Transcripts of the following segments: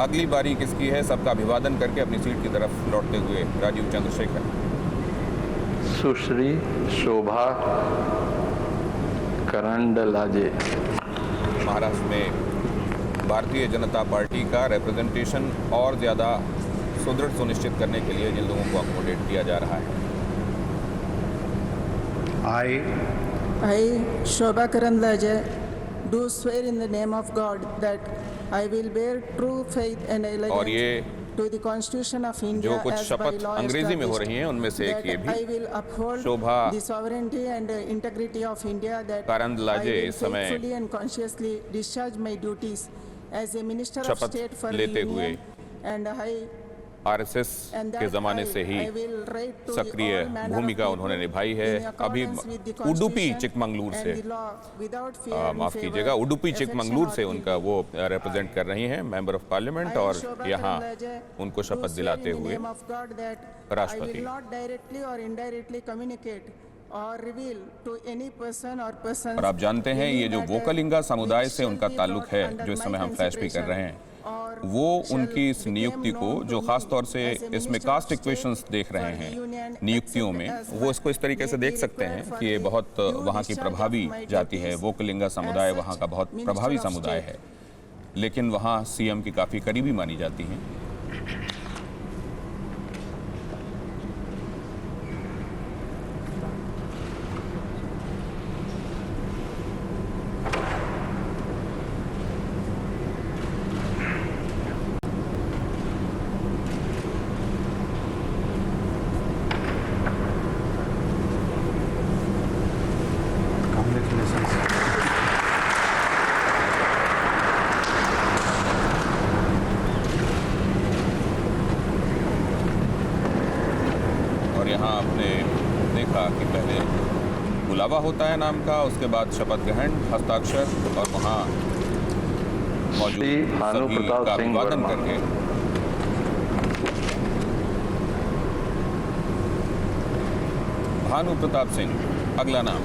अगली बारी किसकी है, सबका अभिवादन करके अपनी सीट की तरफ लौटते हुए राजीव चंद्रशेखर। सुश्री शोभा करंडलाजे। महाराष्ट्र में भारतीय जनता पार्टी का रिप्रेजेंटेशन और ज़्यादा सुदृढ़ सुनिश्चित करने के लिए जिन लोगों को अकोमोडेट किया जा रहा है। I, Shobha Karandlaje, do swear in the name of God that I will bear true faith and और allegiance ये to the Constitution of India जो कुछ as by शपथ law अंग्रेजी में हो established, रही हैं उनमें से एक ये that I भी will uphold Shobha the sovereignty and integrity of India, that I Karandlaje will इस समय faithfully and consciously discharge my duties as a minister of शपथ state for the लेते union, and I आरएसएस के ज़माने से ही सक्रिय भूमिका उन्होंने निभाई है। अभी उडुपी चिकमंगलूर से, माफ़ कीजिएगा, उडुपी चिकमंगलूर से उनका वो रिप्रेजेंट कर रही हैं, मेंबर ऑफ पार्लियामेंट, और यहाँ उनको शपथ दिलाते हुए राष्ट्रपति। और आप जानते हैं ये जो वोकलिंगा समुदाय से उनका ताल्लुक है, जो इस समय हम फ्लैश भी कर रहे हैं, वो उनकी इस नियुक्ति को, जो खास तौर से इसमें कास्ट इक्वेशंस देख रहे हैं नियुक्तियों में, वो इसको इस तरीके से देख सकते हैं कि ये बहुत वहाँ की प्रभावी जाति है। वोकलिंगा समुदाय वहाँ का बहुत प्रभावी समुदाय है, लेकिन वहाँ सीएम की काफ़ी करीबी मानी जाती हैं। यहाँ आपने देखा कि पहले बुलावा होता है नाम का, उसके बाद शपथ ग्रहण, हस्ताक्षर, और वहाँ मौजूद सभी का अभिवादन करके भानु प्रताप सिंह अगला नाम।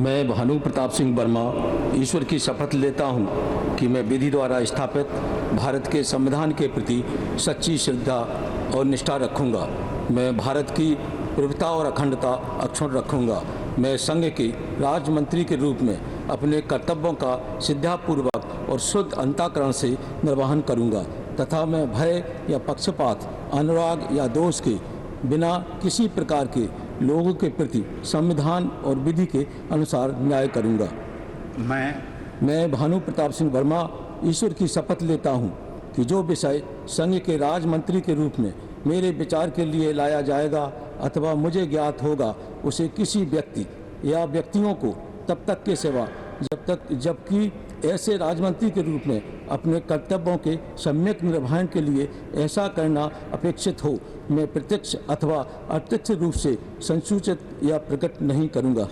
मैं भानु प्रताप सिंह वर्मा ईश्वर की शपथ लेता हूँ कि मैं विधि द्वारा स्थापित भारत के संविधान के प्रति सच्ची श्रद्धा और निष्ठा रखूँगा। मैं भारत की प्रभुता और अखंडता अक्षुण्ण रखूँगा। मैं संघ के राज्य मंत्री के रूप में अपने कर्तव्यों का श्रद्धापूर्वक और शुद्ध अंतःकरण से निर्वहन करूँगा तथा मैं भय या पक्षपात, अनुराग या दोष के बिना किसी प्रकार के लोगों के प्रति संविधान और विधि के अनुसार न्याय करूँगा। मैं भानु प्रताप सिंह वर्मा ईश्वर की शपथ लेता हूँ कि जो विषय संघ के राज्य मंत्री के रूप में मेरे विचार के लिए लाया जाएगा अथवा मुझे ज्ञात होगा, उसे किसी व्यक्ति या व्यक्तियों को तब तक के सेवा जबकि ऐसे राजमंत्री के रूप में अपने कर्तव्यों के सम्यक निर्वहन के लिए ऐसा करना अपेक्षित हो, मैं प्रत्यक्ष अथवा अप्रत्यक्ष रूप से संसूचित या प्रकट नहीं करूँगा।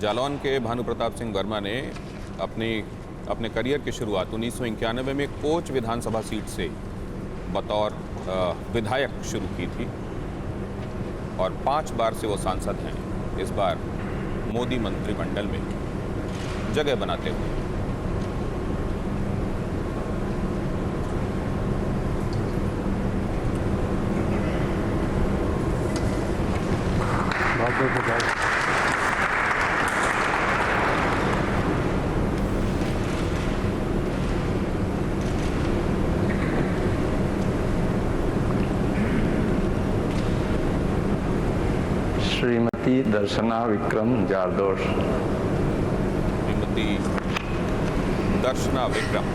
जालौन के भानु प्रताप सिंह वर्मा ने अपने करियर की शुरुआत 1991 में कोच विधानसभा सीट से बतौर विधायक शुरू की थी और 5 बार से वो सांसद हैं। इस बार मोदी मंत्रिमंडल में जगह बनाते हुए श्रीमती दर्शना विक्रम जारदोश। श्रीमती दर्शना विक्रम,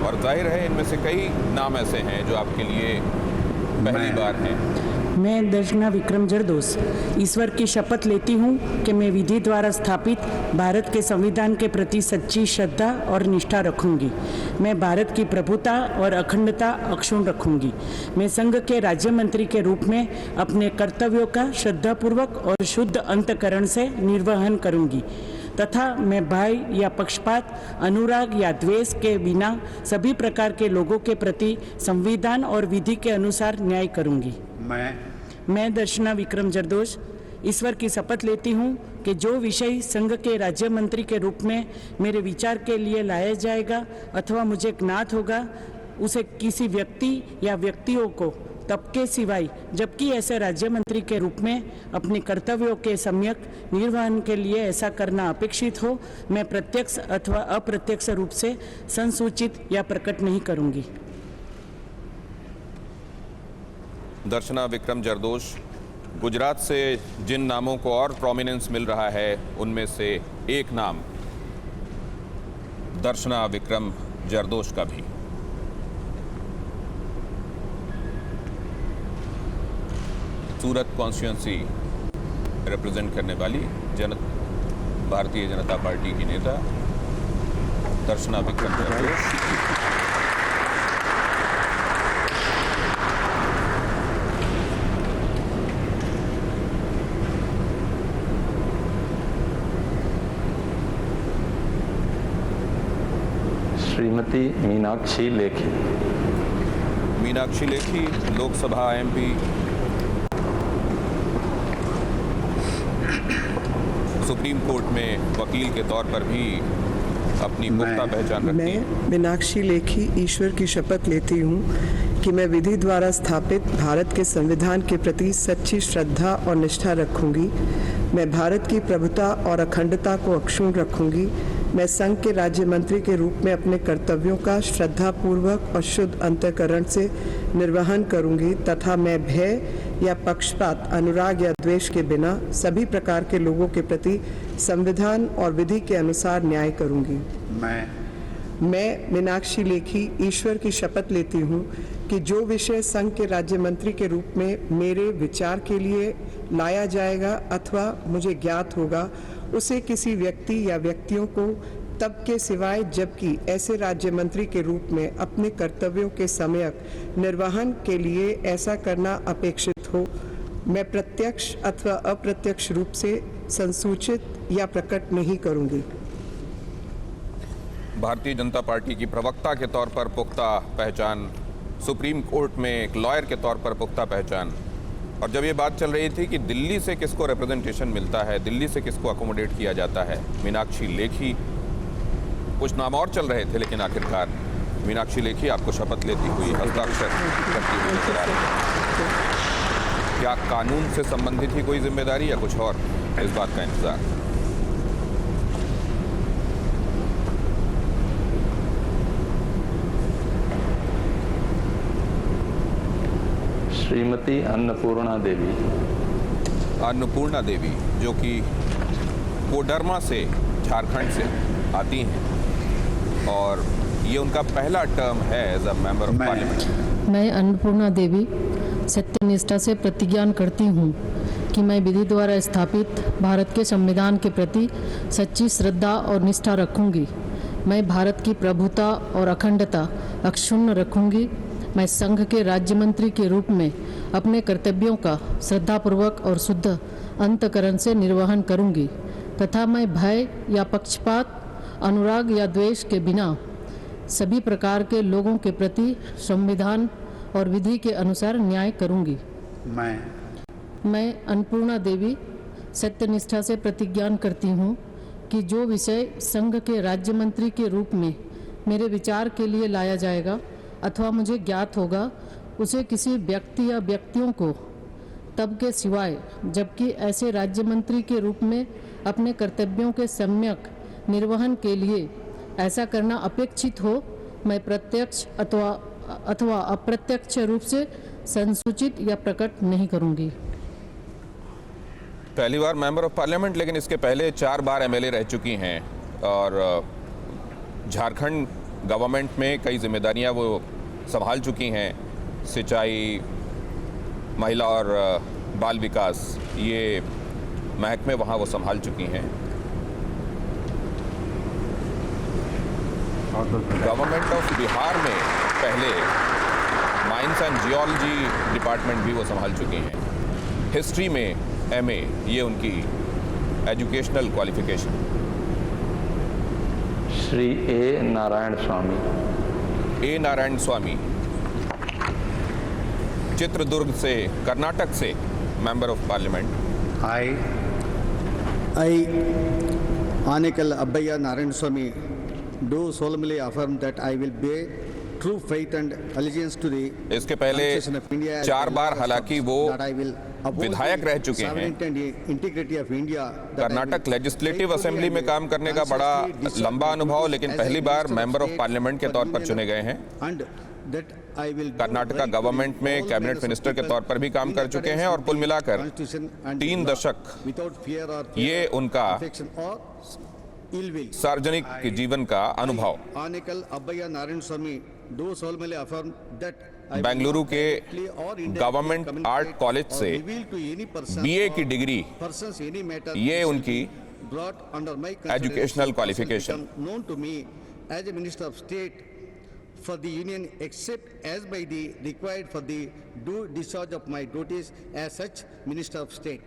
और जाहिर है इनमें से कई नाम ऐसे हैं जो आपके लिए पहली बार हैं। मैं दर्शना विक्रम जरदोस ईश्वर की शपथ लेती हूँ कि मैं विधि द्वारा स्थापित भारत के संविधान के प्रति सच्ची श्रद्धा और निष्ठा रखूँगी। मैं भारत की प्रभुता और अखंडता अक्षुण्ण रखूँगी। मैं संघ के राज्य मंत्री के रूप में अपने कर्तव्यों का श्रद्धापूर्वक और शुद्ध अंतःकरण से निर्वहन करूँगी तथा मैं भय या पक्षपात, अनुराग या द्वेष के बिना सभी प्रकार के लोगों के प्रति संविधान और विधि के अनुसार न्याय करूँगी। मैं दर्शना विक्रम जरदोश ईश्वर की शपथ लेती हूँ कि जो विषय संघ के राज्य मंत्री के रूप में मेरे विचार के लिए लाया जाएगा अथवा मुझे ज्ञात होगा, उसे किसी व्यक्ति या व्यक्तियों को तब के सिवाय जबकि ऐसे राज्य मंत्री के रूप में अपने कर्तव्यों के सम्यक निर्वहन के लिए ऐसा करना अपेक्षित हो, मैं प्रत्यक्ष अथवा अप्रत्यक्ष रूप से संसूचित या प्रकट नहीं करूंगी। दर्शना विक्रम जरदोश, गुजरात से जिन नामों को और प्रोमिनेंस मिल रहा है उनमें से एक नाम दर्शना विक्रम जरदोश का भी। सूरत कॉन्स्टिट्यूंसी रिप्रेजेंट करने वाली भारतीय जनता पार्टी की नेता Darshana Vikram Jardosh. Shrimati Meenakshi Lekhi. Meenakshi Lekhi, Lok Sabha MP, supreme court में वकील के तौर पर भी अपनी पुख्ता पहचान रखती हैं। मैं मीनाक्षी लेखी ईश्वर की शपथ लेती हूँ कि मैं विधि द्वारा स्थापित भारत के संविधान के प्रति सच्ची श्रद्धा और निष्ठा रखूंगी। मैं भारत की प्रभुता और अखंडता को अक्षुण्ण रखूंगी। मैं संघ के राज्य मंत्री के रूप में अपने कर्तव्यों का श्रद्धापूर्वक और शुद्ध अंतःकरण से निर्वहन करूंगी तथा मैं भय या पक्षपात, अनुराग या द्वेष के बिना सभी प्रकार के लोगों के प्रति संविधान और विधि के अनुसार न्याय करूंगी। मैं मीनाक्षी लेखी ईश्वर की शपथ लेती हूँ कि जो विषय संघ के राज्य मंत्री के रूप में मेरे विचार के लिए लाया जाएगा अथवा मुझे ज्ञात होगा, उसे किसी व्यक्ति या व्यक्तियों को तब के सिवाय जबकि ऐसे राज्य मंत्री के रूप में अपने कर्तव्यों के सम्यक निर्वहन के लिए ऐसा करना अपेक्षित हो, मैं प्रत्यक्ष अथवा अप्रत्यक्ष रूप से संसूचित या प्रकट नहीं करूंगी। भारतीय जनता पार्टी की प्रवक्ता के तौर पर पुख्ता पहचान, सुप्रीम कोर्ट में एक लॉयर के तौर पर पुख्ता पहचान। और जब ये बात चल रही थी कि दिल्ली से किसको रिप्रेजेंटेशन मिलता है, दिल्ली से किसको अकोमोडेट किया जाता है, मीनाक्षी लेखी, कुछ नाम और चल रहे थे, लेकिन आखिरकार मीनाक्षी लेखी आपको शपथ लेती हुई हस्ताक्षर करती हुई नजर आ रही है। क्या कानून से संबंधित ही कोई जिम्मेदारी या कुछ और, इस बात का इंतजार। श्रीमती अन्नपूर्णा देवी। अन्नपूर्णा देवी, जो कि कोडरमा से, झारखंड से आती हैं और ये उनका पहला टर्म है as a member of parliament. मैं अन्नपूर्णा देवी सत्यनिष्ठा से प्रतिज्ञा करती हूँ कि मैं विधि द्वारा स्थापित भारत के संविधान के प्रति सच्ची श्रद्धा और निष्ठा रखूंगी। मैं भारत की प्रभुता और अखंडता अक्षुण्ण रखूंगी। मैं संघ के राज्य मंत्री के रूप में अपने कर्तव्यों का श्रद्धापूर्वक और शुद्ध अंतःकरण से निर्वहन करूंगी तथा मैं भय या पक्षपात, अनुराग या द्वेष के बिना सभी प्रकार के लोगों के प्रति संविधान और विधि के अनुसार न्याय करूंगी। मैं अन्नपूर्णा देवी सत्यनिष्ठा से प्रतिज्ञा करती हूँ कि जो विषय संघ के राज्य मंत्री के रूप में मेरे विचार के लिए लाया जाएगा अथवा मुझे ज्ञात होगा, उसे किसी व्यक्ति या व्यक्तियों को तब के सिवाय जबकि ऐसे राज्य मंत्री के रूप में अपने कर्तव्यों के सम्यक निर्वहन के लिए ऐसा करना अपेक्षित हो, मैं प्रत्यक्ष अथवा अप्रत्यक्ष रूप से संसूचित या प्रकट नहीं करूंगी। पहली बार मेंबर ऑफ पार्लियामेंट, लेकिन इसके पहले 4 बार एमएलए रह चुकी हैं और झारखंड गवर्नमेंट में कई जिम्मेदारियां वो संभाल चुकी हैं। सिंचाई, महिला और बाल विकास, ये महकमे वहाँ वो संभाल चुकी हैं। गवर्नमेंट ऑफ बिहार में पहले माइंस एंड जियोलॉजी डिपार्टमेंट भी वो संभाल चुकी हैं। हिस्ट्री में एमए, ये उनकी एजुकेशनल क्वालिफिकेशन। श्री ए नारायण स्वामी। ए नारायण स्वामी, चित्रदुर्ग से, कर्नाटक से member of parliament. I, Anikal Abbayya Narayan Swami, do solemnly affirm that I will bear true faith and allegiance to the इसके पहले Constitution of India as 4 the bar law of हालांकि laws, वो that I will uphold विधायक the रह चुके हैं। sovereignty and integrity of India, that I will Karnataka legislative faithfully assembly में and काम करने का बड़ा consciously discharge लंबा my अनुभव, duties लेकिन as a पहली बार Minister of member of State parliament के for तौर पर Union चुने गए हैं। and that I will do Karnataka right to government में all cabinet members of minister के people तौर पर भी काम in कर चुके हैं और कुल मिलाकर Constitution and 3 law, दशक without fear or ये उनका affection or ill will. सार्वजनिक जीवन का अनुभव। Anikal Abbayya Narayan Swami do solemnly affirm that I will Bengaluru not के directly or indirectly government communicate art college or से reveal to any person BA or की degree, persons any matter ये which will उनकी be brought under my educational consideration qualification. become known to me as a Minister of State for the Union, except as by the required for the due discharge of my duties as such Minister of State.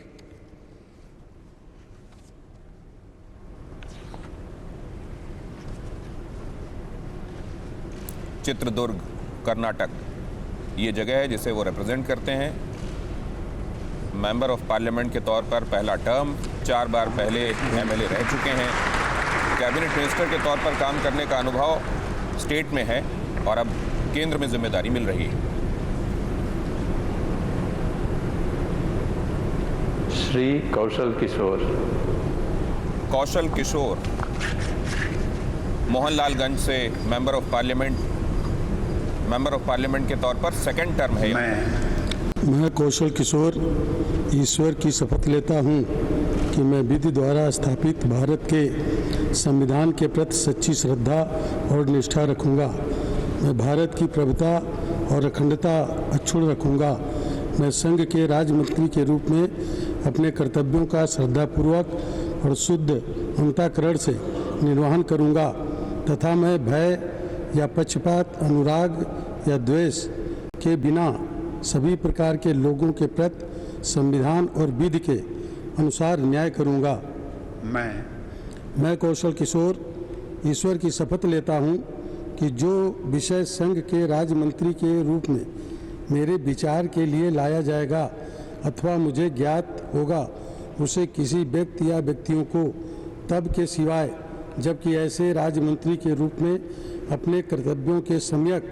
Chitradurga, Karnataka, ये जगह है जिसे वो represent करते हैं। Member of parliament के तौर पर पहला टर्म, 4 बार पहले एमएलए रह चुके हैं। कैबिनेट मिनिस्टर के तौर पर काम करने का अनुभव स्टेट में है और अब केंद्र में जिम्मेदारी मिल रही है। श्री कौशल किशोर। कौशल किशोर मोहनलालगंज से मेंबर ऑफ पार्लियामेंट के तौर पर सेकंड टर्म है। मैं कौशल किशोर ईश्वर की शपथ लेता हूं कि मैं विधि द्वारा स्थापित भारत के संविधान के प्रति सच्ची श्रद्धा और निष्ठा रखूंगा। मैं भारत की प्रभुता और अखंडता अक्षुण्ण रखूंगा। मैं संघ के राज्य मंत्री के रूप में अपने कर्तव्यों का श्रद्धापूर्वक और शुद्ध अंतःकरण से निर्वहन करूंगा तथा मैं भय या पक्षपात, अनुराग या द्वेष के बिना सभी प्रकार के लोगों के प्रति संविधान और विधि के अनुसार न्याय करूंगा। मैं कौशल किशोर ईश्वर की शपथ लेता हूं कि जो विषय संघ के राज्य मंत्री के रूप में मेरे विचार के लिए लाया जाएगा अथवा मुझे ज्ञात होगा, उसे किसी व्यक्ति या व्यक्तियों को तब के सिवाय जबकि ऐसे राज्य मंत्री के रूप में अपने कर्तव्यों के सम्यक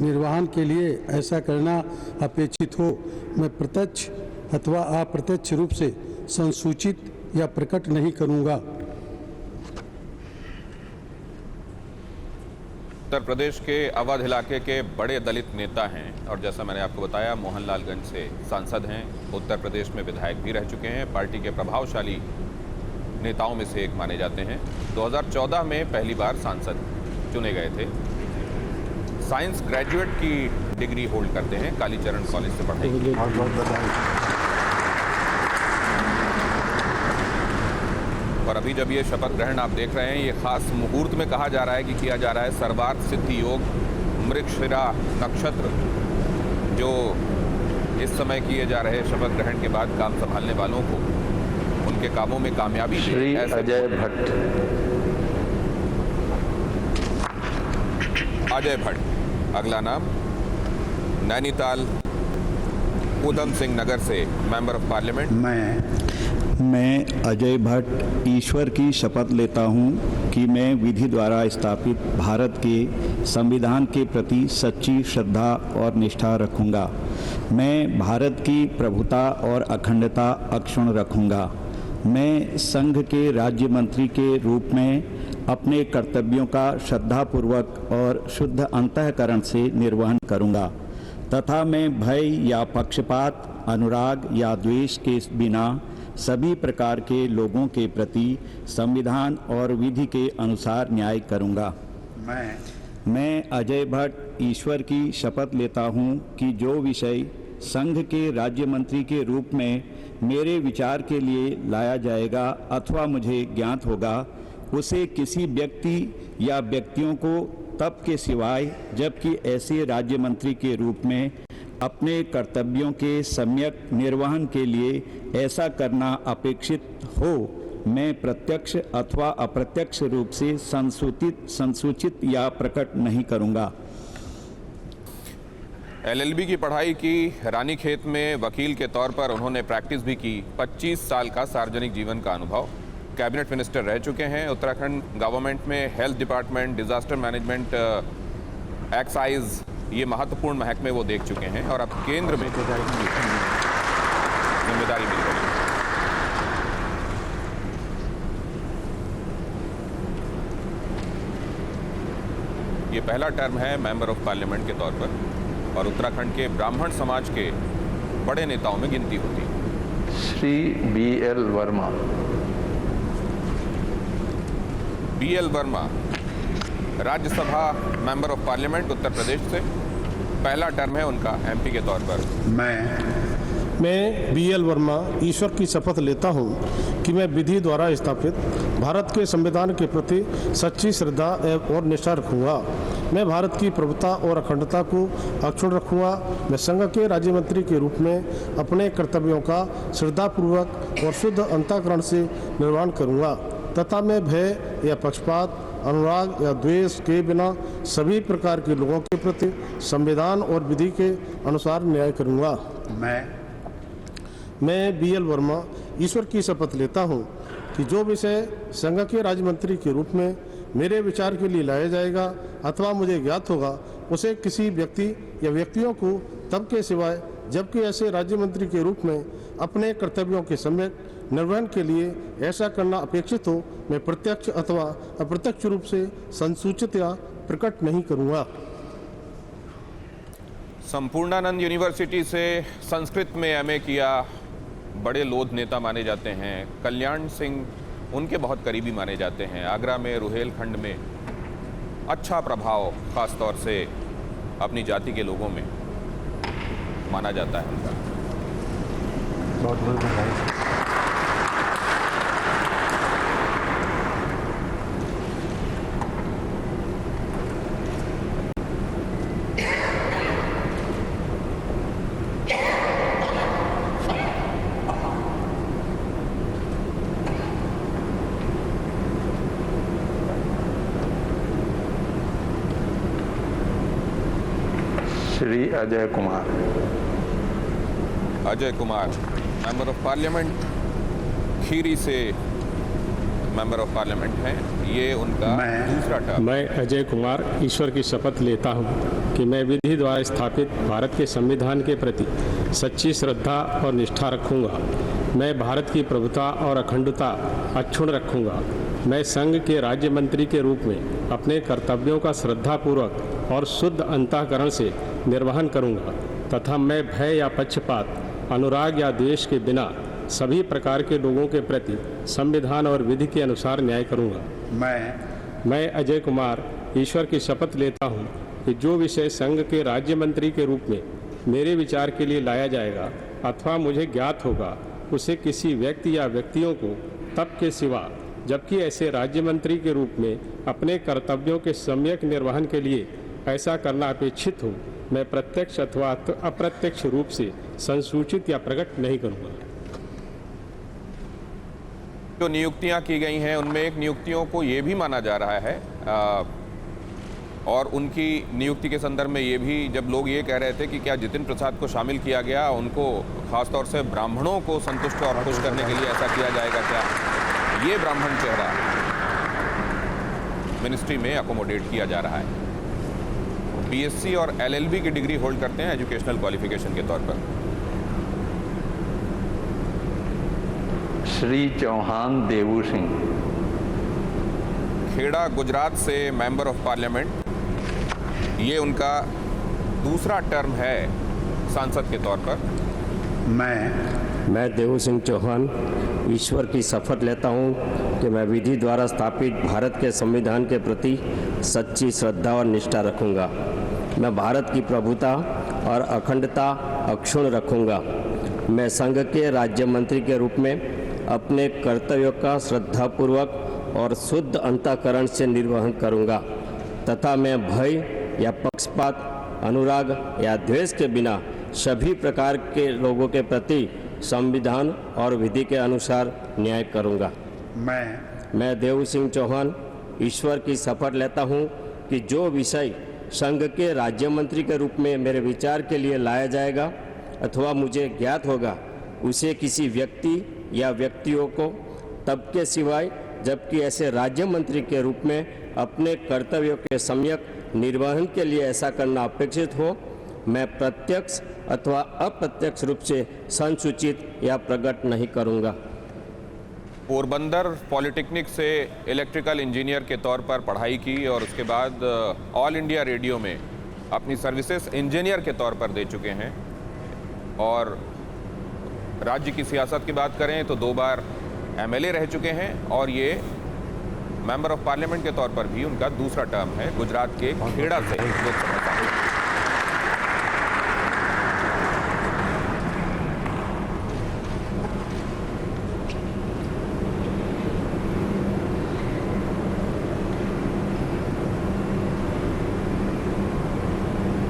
निर्वहन के लिए ऐसा करना अपेक्षित हो, मैं प्रत्यक्ष अथवा अप्रत्यक्ष रूप से संसूचित या प्रकट नहीं करूंगा। उत्तर प्रदेश के अवध इलाके के बड़े दलित नेता हैं और जैसा मैंने आपको बताया मोहनलालगंज से सांसद हैं, उत्तर प्रदेश में विधायक भी रह चुके हैं, पार्टी के प्रभावशाली नेताओं में से एक माने जाते हैं। 2014 में पहली बार सांसद चुने गए थे। साइंस ग्रेजुएट की डिग्री होल्ड करते हैं, कालीचरण कॉलेज से पढ़ाई की। और अभी जब ये शपथ ग्रहण आप देख रहे हैं, ये खास मुहूर्त में कहा जा रहा है कि किया जा रहा है सर्वार्थ सिद्धि योग, मृगशिरा नक्षत्र, जो इस समय किए जा रहे शपथ ग्रहण के बाद काम संभालने वालों को उनके कामों में कामयाबी दे। श्री अजय भट्ट। अजय भट्ट अगला नाम, नैनीताल उधम सिंह नगर से मेंबर ऑफ पार्लियामेंट। मैं अजय भट्ट ईश्वर की शपथ लेता हूं कि मैं विधि द्वारा स्थापित भारत के संविधान के प्रति सच्ची श्रद्धा और निष्ठा रखूंगा। मैं भारत की प्रभुता और अखंडता अक्षुण्ण रखूंगा। मैं संघ के राज्य मंत्री के रूप में अपने कर्तव्यों का श्रद्धापूर्वक और शुद्ध अंतःकरण से निर्वहन करूंगा तथा मैं भय या पक्षपात, अनुराग या द्वेष के बिना सभी प्रकार के लोगों के प्रति संविधान और विधि के अनुसार न्याय करूंगा। मैं अजय भट्ट ईश्वर की शपथ लेता हूं कि जो विषय संघ के राज्य मंत्री के रूप में मेरे विचार के लिए लाया जाएगा अथवा मुझे ज्ञात होगा, उसे किसी व्यक्ति या व्यक्तियों को तब के सिवाय जबकि ऐसे राज्य मंत्री के रूप में अपने कर्तव्यों के सम्यक निर्वहन के लिए ऐसा करना अपेक्षित हो, मैं प्रत्यक्ष अथवा अप्रत्यक्ष रूप से संसूचित या प्रकट नहीं करूंगा। एलएलबी की पढ़ाई की, रानीखेत में वकील के तौर पर उन्होंने प्रैक्टिस भी की। 25 साल का सार्वजनिक जीवन का अनुभव। कैबिनेट मिनिस्टर रह चुके हैं। उत्तराखंड गवर्नमेंट में health department, disaster management, excise, ये महत्वपूर्ण महकमे वो देख चुके हैं और अब केंद्र में जिम्मेदारी मिल गई। ये पहला टर्म है मेंबर ऑफ पार्लियामेंट के तौर पर और उत्तराखंड के ब्राह्मण समाज के बड़े नेताओं में गिनती होती है। Shri BL Verma. BL Verma Rajya Sabha member of parliament Uttar Pradesh से, पहला टर्म है उनका MP के तौर पर। मैं BL वर्मा ईश्वर की शपथ लेता हूं कि मैं विधि द्वारा स्थापित भारत के संविधान के प्रति सच्ची श्रद्धा और निष्ठा रखूंगा। मैं भारत की प्रभुता और अखंडता को अक्षुण्ण रखूंगा। मैं संघ के राज्य मंत्री के रूप में अपने कर्तव्यों का श्रद्धापूर्वक और शुद्ध अंतःकरण से निर्वहन करूंगा तथा मैं भय या पक्षपात, अनुराग या द्वेष के बिना सभी प्रकार के लोगों के प्रति संविधान और विधि के अनुसार न्याय करूंगा। मैं BL वर्मा ईश्वर की शपथ लेता हूं कि जो विषय संघ के राज्य मंत्री के रूप में मेरे विचार के लिए लाया जाएगा अथवा मुझे ज्ञात होगा उसे किसी व्यक्ति या व्यक्तियों को तब के सिवाय जबकि ऐसे राज्य मंत्री के रूप में अपने कर्तव्यों के सम्यक निर्वहन के लिए ऐसा करना अपेक्षित हो, मैं प्रत्यक्ष अथवा अप्रत्यक्ष रूप से संसूचित या प्रकट नहीं करूंगा। संपूर्णानंद यूनिवर्सिटी से संस्कृत में MA किया, बड़े लोध नेता माने जाते हैं। कल्याण सिंह उनके बहुत करीबी माने जाते हैं। आगरा में, रुहेलखंड में अच्छा प्रभाव खास तौर से अपनी जाति के लोगों में माना जाता है उनका। बहुत बहुत बधाई। Shri Ajay Kumar. Ajay Kumar member of parliament Kheri से मेंबर ऑफ पार्लियामेंट हैं। ये उनका दूसरा टर्म। मैं अजय कुमार ईश्वर की शपथ लेता हूं कि मैं विधि द्वारा स्थापित भारत के संविधान के प्रति सच्ची श्रद्धा और निष्ठा रखूंगा। मैं भारत की प्रभुता और अखंडता अक्षुण्ण रखूंगा। मैं संघ के राज्य मंत्री के रूप में अपने कर्तव्यों का श्रद्धापूर्वक और शुद्ध अंतःकरण से निर्वहन करूंगा तथा मैं भय या पक्षपात, अनुराग या द्वेष के बिना सभी प्रकार के लोगों के प्रति संविधान और विधि के अनुसार न्याय करूंगा। मैं अजय कुमार ईश्वर की शपथ लेता हूं कि जो विषय संघ के राज्य मंत्री के रूप में मेरे विचार के लिए लाया जाएगा अथवा मुझे ज्ञात होगा उसे किसी व्यक्ति या व्यक्तियों को तब के सिवा जबकि ऐसे राज्य मंत्री के रूप में अपने कर्तव्यों के सम्यक निर्वहन के लिए ऐसा करना अपेक्षित हो, मैं प्रत्यक्ष अथवा अप्रत्यक्ष रूप से संसूचित या प्रकट नहीं करूंगा। जो नियुक्तियां की गई हैं उनमें एक नियुक्तियों को ये भी माना जा रहा है और उनकी नियुक्ति के संदर्भ में ये भी जब लोग ये कह रहे थे कि क्या जितिन प्रसाद को शामिल किया गया, उनको खासतौर से ब्राह्मणों को संतुष्ट और खुश करने के लिए ऐसा किया जाएगा क्या, ये ब्राह्मण चेहरा मिनिस्ट्री में अकोमोडेट किया जा रहा है। BSc और LLB की डिग्री होल्ड करते हैं एजुकेशनल क्वालिफिकेशन के तौर पर। श्री चौहान देवू सिंह। खेड़ा गुजरात से मेंबर ऑफ पार्लियामेंट, ये उनका दूसरा टर्म है सांसद के तौर पर। मैं देवू सिंह चौहान ईश्वर की शपथ लेता हूं कि मैं विधि द्वारा स्थापित भारत के संविधान के प्रति सच्ची श्रद्धा और निष्ठा रखूंगा। मैं भारत की प्रभुता और अखंडता अक्षुण्ण रखूंगा। मैं संघ के राज्य मंत्री के रूप में अपने कर्तव्यों का श्रद्धापूर्वक और शुद्ध अंतःकरण से निर्वहन करूंगा तथा मैं भय या पक्षपात, अनुराग या द्वेष के बिना सभी प्रकार के लोगों के प्रति संविधान और विधि के अनुसार न्याय करूंगा। मैं देवू सिंह चौहान ईश्वर की शपथ लेता हूं कि जो विषय संघ के राज्य मंत्री के रूप में मेरे विचार के लिए लाया जाएगा अथवा मुझे ज्ञात होगा, उसे किसी व्यक्ति या व्यक्तियों को तब के सिवाय जबकि ऐसे राज्य मंत्री के रूप में अपने कर्तव्यों के सम्यक निर्वहन के लिए ऐसा करना अपेक्षित हो, मैं प्रत्यक्ष अथवा अप्रत्यक्ष रूप से संसूचित या प्रकट नहीं करूंगा। पोरबंदर पॉलिटेक्निक से इलेक्ट्रिकल इंजीनियर के तौर पर पढ़ाई की और उसके बाद ऑल इंडिया रेडियो में अपनी सर्विसेज इंजीनियर के तौर पर दे चुके हैं। और राज्य की सियासत की बात करें तो 2 बार एमएलए रह चुके हैं और ये मेंबर ऑफ पार्लियामेंट के तौर पर भी उनका दूसरा टर्म है गुजरात के खेड़ा से लोकसभा सांसद।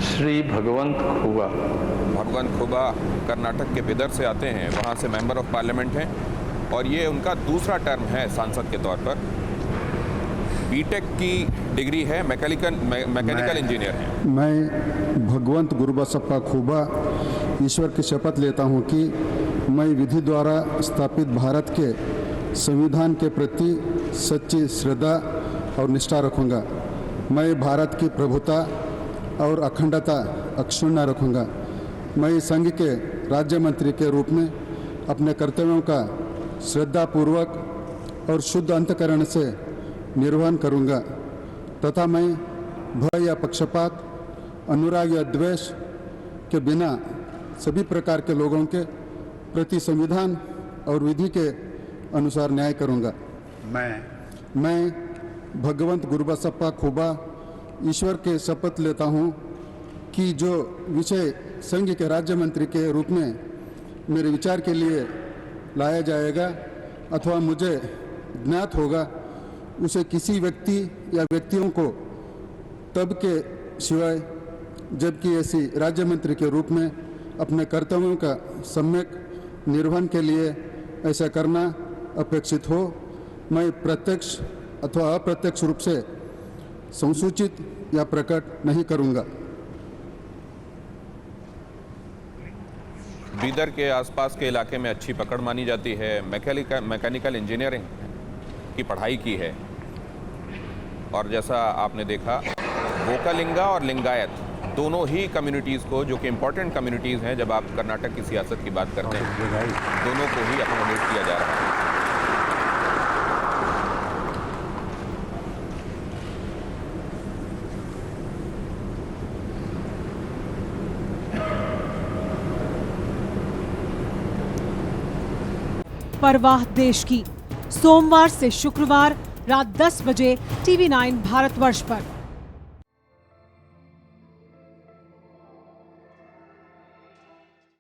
श्री भगवंत खुबा। भगवंत खुबा कर्नाटक के बिदर से आते हैं, वहाँ से मेंबर ऑफ पार्लियामेंट हैं और ये उनका दूसरा टर्म है सांसद के तौर पर। बीटेक की डिग्री है, मैकेनिकल इंजीनियर हैं। मैं भगवंत गुरुबसप्पा खुबा ईश्वर की शपथ लेता हूं कि मैं विधि द्वारा स्थापित भारत के संविधान के प्रति सच्ची श्रद्धा और निष्ठा रखूंगा। मैं भारत की प्रभुता और अखंडता अक्षुण्ण रखूंगा। मैं संघ के राज्य मंत्री के रूप में अपने कर्तव्यों का श्रद्धापूर्वक और शुद्ध अंतःकरण से निर्वहन करूंगा तथा मैं भय या पक्षपात, अनुराग या द्वेष के बिना सभी प्रकार के लोगों के प्रति संविधान और विधि के अनुसार न्याय करूंगा। मैं भगवंत गुरुबसप्पा खुबा ईश्वर के शपथ लेता हूं कि जो विषय संघ के राज्य मंत्री के रूप में मेरे विचार के लिए लाया जाएगा अथवा मुझे ज्ञात होगा, उसे किसी व्यक्ति या व्यक्तियों को तब के सिवाय जबकि ऐसी राज्य मंत्री के रूप में अपने कर्तव्यों का सम्यक निर्वहन के लिए ऐसा करना अपेक्षित हो, मैं प्रत्यक्ष अथवा अप्रत्यक्ष रूप से संसूचित या प्रकट नहीं करूंगा। बीदर के आसपास के इलाके में अच्छी पकड़ मानी जाती है, मैकेनिकल इंजीनियरिंग की पढ़ाई की है और जैसा आपने देखा वोकलिंगा और लिंगायत दोनों ही कम्युनिटीज़ को, जो कि इम्पोर्टेंट कम्युनिटीज़ हैं जब आप कर्नाटक की सियासत की बात करते हैं, दोनों को ही अकोमोडेट किया जा रहा है। परवाह देश की, सोमवार से शुक्रवार रात 10 बजे TV9 भारतवर्ष पर।